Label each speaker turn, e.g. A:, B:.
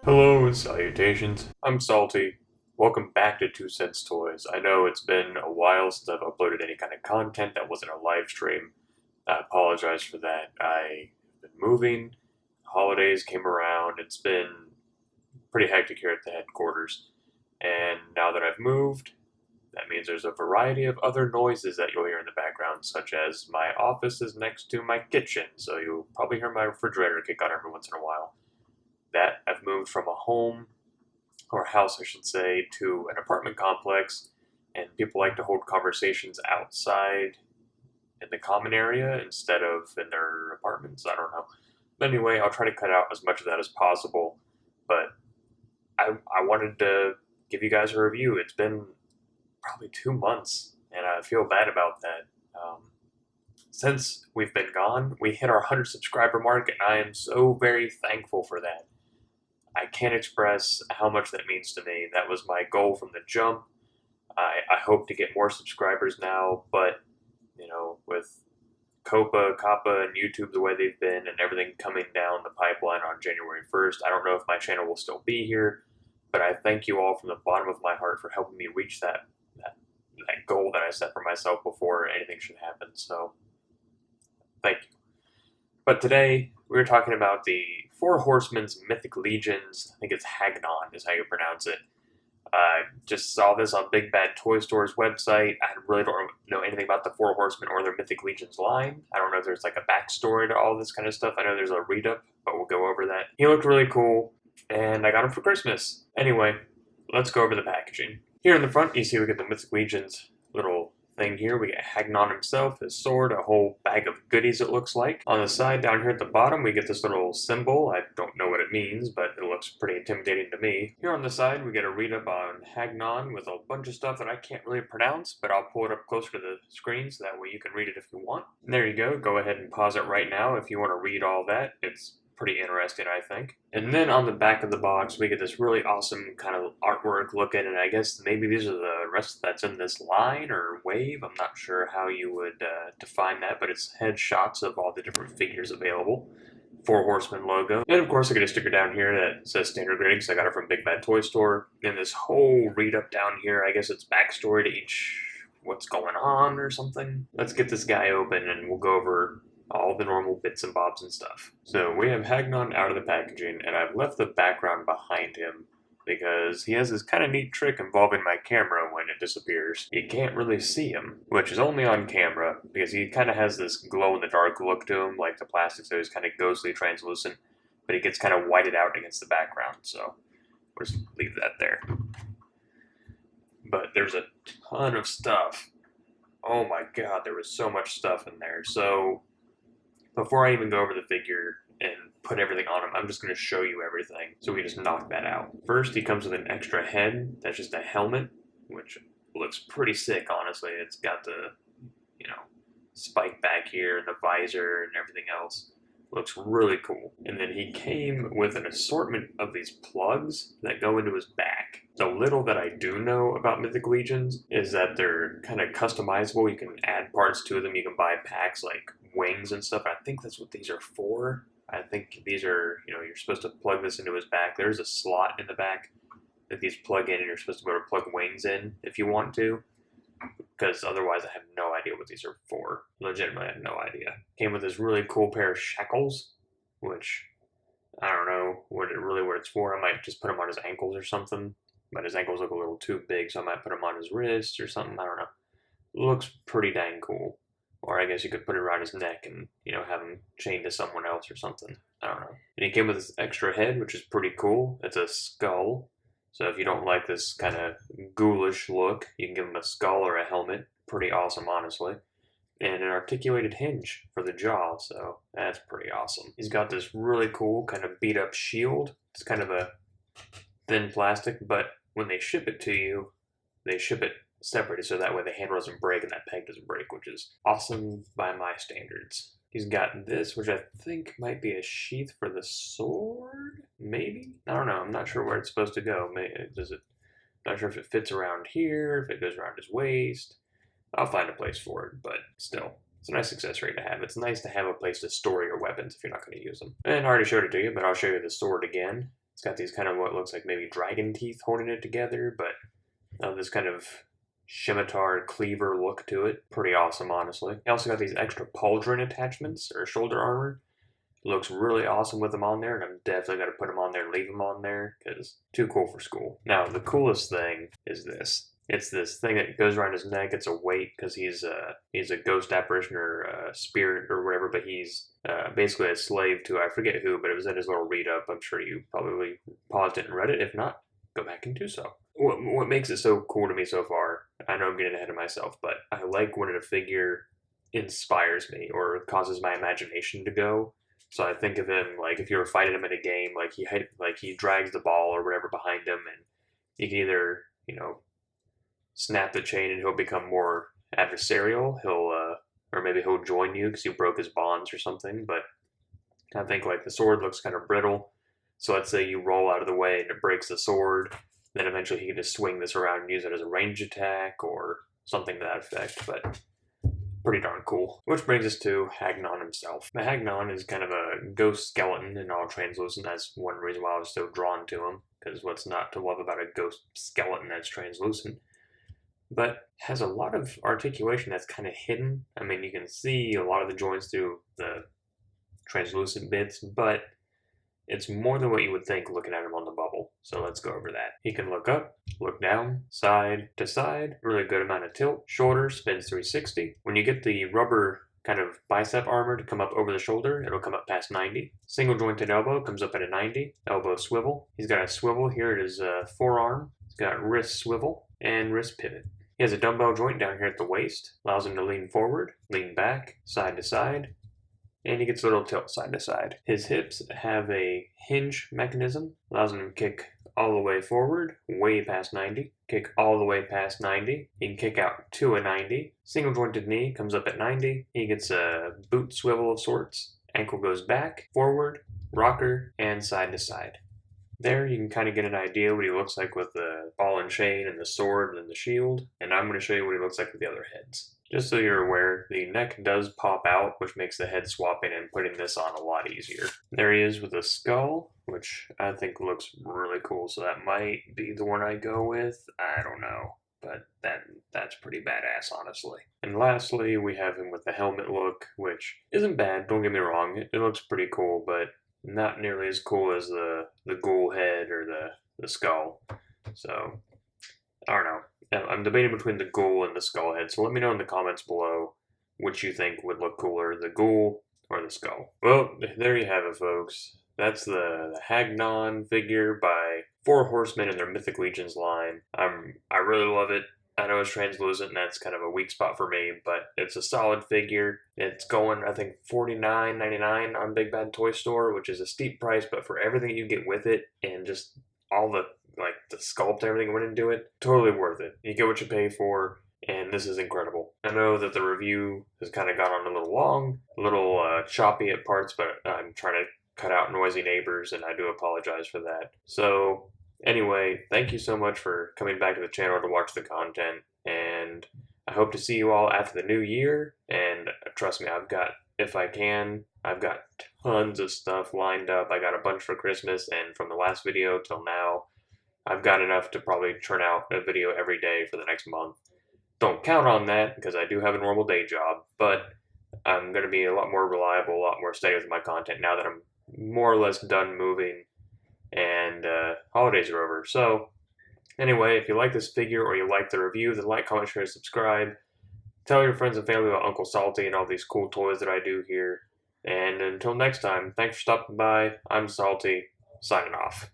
A: Hello and salutations. I'm Salty. Welcome back to 2 Cents Toys. I know it's been a while since I've uploaded any kind of content that wasn't a live stream. I apologize for that. I've been moving, holidays came around, it's been pretty hectic here at the headquarters. And now that I've moved, that means there's a variety of other noises that you'll hear in the background, such as my office is next to my kitchen, so you'll probably hear my refrigerator kick on every once in a while. That I've moved from a home or house, I should say, to an apartment complex, and people like to hold conversations outside in the common area instead of in their apartments. I don't know. But anyway, I'll try to cut out as much of that as possible. But I wanted to give you guys a review. It's been probably 2 months, and I feel bad about that. Since we've been gone, we hit our 100 subscriber mark, and I am so very thankful for that. I can't express how much that means to me. That was my goal from the jump. I hope to get more subscribers now, but with Kappa, and YouTube the way they've been, and everything coming down the pipeline on January 1st, I don't know if my channel will still be here, but I thank you all from the bottom of my heart for helping me reach that goal that I set for myself before anything should happen. So, thank you. But today, we're talking about the Four Horsemen's Mythic Legions. I think it's Hagnon is how you pronounce it. I just saw this on Big Bad Toy Store's website. I really don't know anything about the Four Horsemen or their Mythic Legions line. I don't know if there's like a backstory to all this kind of stuff. I know there's a read-up, but we'll go over that. He looked really cool, and I got him for Christmas. Anyway, let's go over the packaging. Here in the front, you see we get the Mythic Legions little thing here. We get Hagnon himself, his sword, a whole bag of goodies it looks like. On the side down here at the bottom we get this little symbol. I don't know what it means, but it looks pretty intimidating to me. Here on the side we get a read up on Hagnon with a bunch of stuff that I can't really pronounce, but I'll pull it up closer to the screen so that way you can read it if you want. And there you go. Go ahead and pause it right now if you want to read all that. It's pretty interesting, I think. And then on the back of the box, we get this really awesome kind of artwork looking, and I guess maybe these are the rest that's in this line or wave. I'm not sure how you would define that, but it's headshots of all the different figures available. Four Horsemen logo. And of course, I get a sticker down here that says standard grading because I got it from Big Bad Toy Store. And this whole read up down here, I guess it's backstory to each what's going on or something. Let's get this guy open and we'll go over all the normal bits and bobs and stuff. So we have Hagnon out of the packaging, and I've left the background behind him because he has this kind of neat trick involving my camera when it disappears. You can't really see him, which is only on camera because he kind of has this glow-in-the-dark look to him, like the plastic, so he's kind of ghostly translucent, but he gets kind of whited out against the background, so we'll just leave that there. But there's a ton of stuff. Oh my god, there was so much stuff in there. So before I even go over the figure and put everything on him, I'm just going to show you everything, so we just knock that out. First, he comes with an extra head. That's just a helmet, which looks pretty sick, honestly. It's got the, spike back here, and the visor, and everything else. Looks really cool. And then he came with an assortment of these plugs that go into his back. The little that I do know about Mythic Legions is that they're kind of customizable. You can add parts to them. You can buy packs like wings and stuff. I think that's what these are for. I think these are, you're supposed to plug this into his back. There's a slot in the back that these plug in, and you're supposed to be able to plug wings in if you want to. Because otherwise I have no idea what these are for. Legitimately, I have no idea. Came with this really cool pair of shackles, which I don't know what it's for. I might just put them on his ankles or something, but his ankles look a little too big, so I might put them on his wrists or something. I don't know. Looks pretty dang cool. Or I guess you could put it around his neck and, have him chained to someone else or something. I don't know. And he came with this extra head, which is pretty cool. It's a skull. So if you don't like this kind of ghoulish look, you can give him a skull or a helmet. Pretty awesome, honestly. And an articulated hinge for the jaw, so that's pretty awesome. He's got this really cool kind of beat up shield. It's kind of a thin plastic, but when they ship it to you, they ship it separated so that way the handle doesn't break and that peg doesn't break, which is awesome by my standards. He's got this, which I think might be a sheath for the sword, maybe? I don't know. I'm not sure where it's supposed to go. Not sure if it fits around here, if it goes around his waist. I'll find a place for it, but still, it's a nice accessory to have. It's nice to have a place to store your weapons if you're not going to use them. And I already showed it to you, but I'll show you the sword again. It's got these kind of what looks like maybe dragon teeth holding it together, but this kind of scimitar cleaver look to it. Pretty awesome, honestly. It also got these extra pauldron attachments or shoulder armor. Looks really awesome with them on there, and I'm definitely going to put them on there and leave them on there because too cool for school. Now, the coolest thing is this. It's this thing that goes around his neck. It's a weight because he's a ghost apparition or a spirit or whatever, but he's basically a slave to I forget who, but it was in his little read up. I'm sure you probably paused it and read it. If not, go back and do so. What makes it so cool to me so far? I know I'm getting ahead of myself, but I like when a figure inspires me or causes my imagination to go. So I think of him like if you were fighting him in a game, like he drags the ball or whatever behind him, and you can either snap the chain and he'll become more adversarial. Or maybe he'll join you because you broke his bonds or something. But I think like the sword looks kind of brittle. So let's say you roll out of the way and it breaks the sword, then eventually he can just swing this around and use it as a range attack or something to that effect. But pretty darn cool. Which brings us to Hagnon himself. The Hagnon is kind of a ghost skeleton and all translucent. That's one reason why I was so drawn to him, because what's not to love about a ghost skeleton that's translucent? But has a lot of articulation that's kind of hidden. I mean, you can see a lot of the joints through the translucent bits, but it's more than what you would think looking at him on the bubble. So let's go over that. He can look up, look down, side to side, really good amount of tilt. Shoulder spins 360. When you get the rubber kind of bicep armor to come up over the shoulder, it'll come up past 90. Single jointed elbow comes up at a 90. Elbow swivel. He's got a swivel here at his forearm. He's got wrist swivel and wrist pivot. He has a dumbbell joint down here at the waist. Allows him to lean forward, lean back, side to side, and he gets a little tilt side to side. His hips have a hinge mechanism, allows him to kick all the way forward, way past 90, kick all the way past 90. He can kick out to a 90. Single jointed knee comes up at 90. He gets a boot swivel of sorts. Ankle goes back, forward, rocker, and side to side. There you can kind of get an idea what he looks like with the ball and chain and the sword and the shield, and I'm going to show you what he looks like with the other heads. Just so you're aware, the neck does pop out, which makes the head swapping and putting this on a lot easier. There he is with a skull, which I think looks really cool, so that might be the one I go with. I don't know, but that's pretty badass, honestly. And lastly, we have him with the helmet look, which isn't bad, don't get me wrong. It looks pretty cool, but not nearly as cool as the ghoul head or the skull. So, I don't know. I'm debating between the ghoul and the skull head, so let me know in the comments below which you think would look cooler, the ghoul or the skull. Well, there you have it, folks. That's the Hagnon figure by 4 Horsemen in their Mythic Legions line. I really love it. I know it's translucent, and that's kind of a weak spot for me, but it's a solid figure. It's going, I think, $49.99 on Big Bad Toy Store, which is a steep price, but for everything you get with it, and just all the sculpt, everything went into it, totally worth it. You get what you pay for, and this is incredible. I know that the review has kind of gone on a little long, a little choppy at parts, but I'm trying to cut out noisy neighbors, and I do apologize for that. So, anyway, thank you so much for coming back to the channel to watch the content, and I hope to see you all after the new year, and trust me, I've got tons of stuff lined up. I got a bunch for Christmas, and from the last video till now, I've got enough to probably churn out a video every day for the next month. Don't count on that, because I do have a normal day job, but I'm going to be a lot more reliable, a lot more steady with my content now that I'm more or less done moving and holidays are over. So anyway, if you like this figure or you like the review, then like, comment, share, subscribe. Tell your friends and family about Uncle Salty and all these cool toys that I do here. And until next time, thanks for stopping by. I'm Salty, signing off.